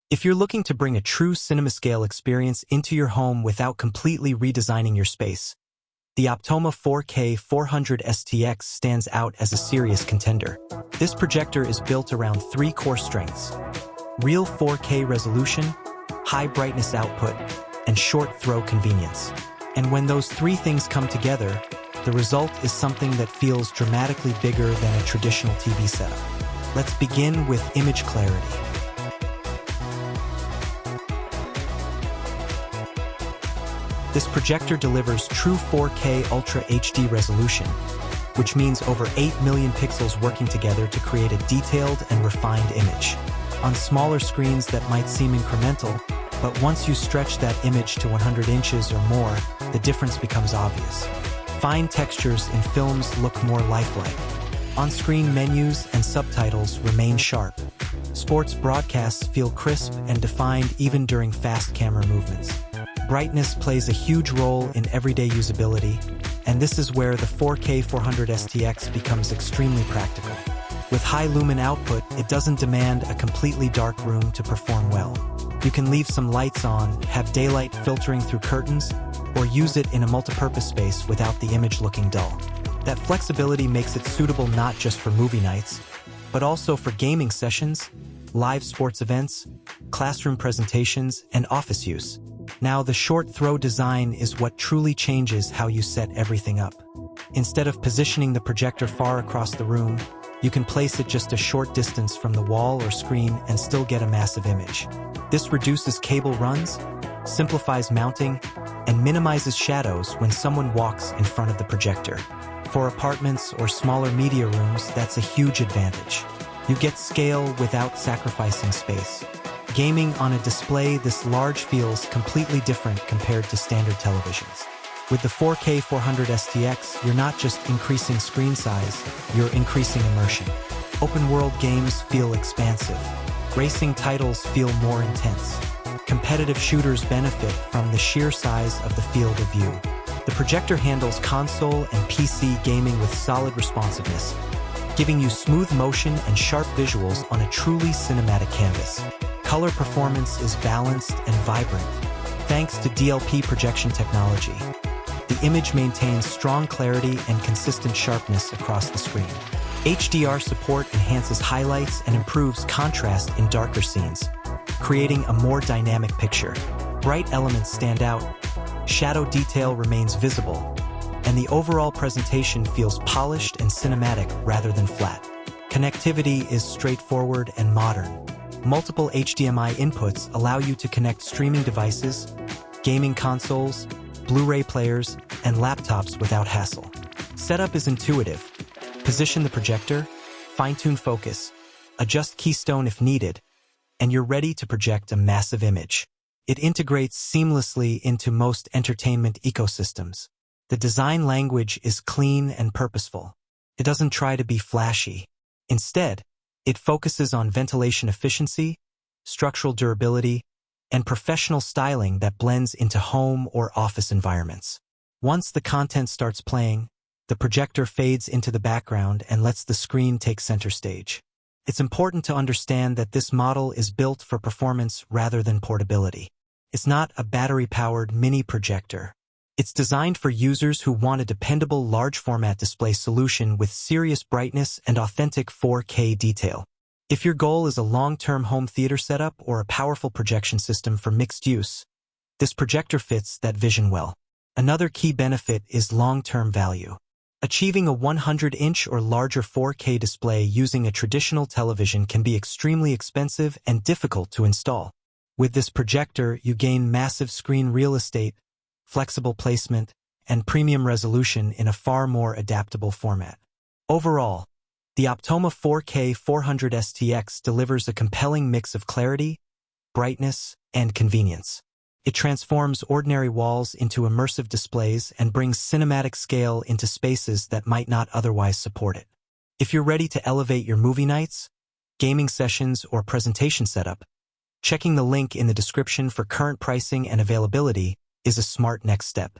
If you're looking to bring a true cinema-scale experience into your home without completely redesigning your space, the Optoma 4K400STx stands out as a serious contender. This projector is built around three core strengths: real 4K resolution, high brightness output, and short throw convenience. And when those three things come together, the result is something that feels dramatically bigger than a traditional TV setup. Let's begin with image clarity. This projector delivers true 4K Ultra HD resolution, which means over 8 million pixels working together to create a detailed and refined image. On smaller screens that might seem incremental, but once you stretch that image to 100 inches or more, the difference becomes obvious. Fine textures in films look more lifelike. On-screen menus and subtitles remain sharp. Sports broadcasts feel crisp and defined even during fast camera movements. Brightness plays a huge role in everyday usability, and this is where the 4K400STx becomes extremely practical. With high lumen output, it doesn't demand a completely dark room to perform well. You can leave some lights on, have daylight filtering through curtains, or use it in a multipurpose space without the image looking dull. That flexibility makes it suitable not just for movie nights, but also for gaming sessions, live sports events, classroom presentations, and office use. Now, the short throw design is what truly changes how you set everything up. Instead of positioning the projector far across the room, you can place it just a short distance from the wall or screen and still get a massive image. This reduces cable runs, simplifies mounting, and minimizes shadows when someone walks in front of the projector. For apartments or smaller media rooms, that's a huge advantage. You get scale without sacrificing space. Gaming on a display this large feels completely different compared to standard televisions. With the 4K400STx, you're not just increasing screen size, you're increasing immersion. Open-world games feel expansive. Racing titles feel more intense. Competitive shooters benefit from the sheer size of the field of view. The projector handles console and PC gaming with solid responsiveness, giving you smooth motion and sharp visuals on a truly cinematic canvas. Color performance is balanced and vibrant, thanks to DLP projection technology. The image maintains strong clarity and consistent sharpness across the screen. HDR support enhances highlights and improves contrast in darker scenes, creating a more dynamic picture. Bright elements stand out, shadow detail remains visible, and the overall presentation feels polished and cinematic rather than flat. Connectivity is straightforward and modern. Multiple HDMI inputs allow you to connect streaming devices, gaming consoles, Blu-ray players, and laptops without hassle. Setup is intuitive. Position the projector, fine-tune focus, adjust keystone if needed, and you're ready to project a massive image. It integrates seamlessly into most entertainment ecosystems. The design language is clean and purposeful. It doesn't try to be flashy. Instead, it focuses on ventilation efficiency, structural durability, and professional styling that blends into home or office environments. Once the content starts playing, the projector fades into the background and lets the screen take center stage. It's important to understand that this model is built for performance rather than portability. It's not a battery-powered mini projector. It's designed for users who want a dependable large-format display solution with serious brightness and authentic 4K detail. If your goal is a long-term home theater setup or a powerful projection system for mixed use, this projector fits that vision well. Another key benefit is long-term value. Achieving a 100-inch or larger 4K display using a traditional television can be extremely expensive and difficult to install. With this projector, you gain massive screen real estate, flexible placement, and premium resolution in a far more adaptable format. Overall, the Optoma 4K400STx delivers a compelling mix of clarity, brightness, and convenience. It transforms ordinary walls into immersive displays and brings cinematic scale into spaces that might not otherwise support it. If you're ready to elevate your movie nights, gaming sessions, or presentation setup, checking the link in the description for current pricing and availability is a smart next step.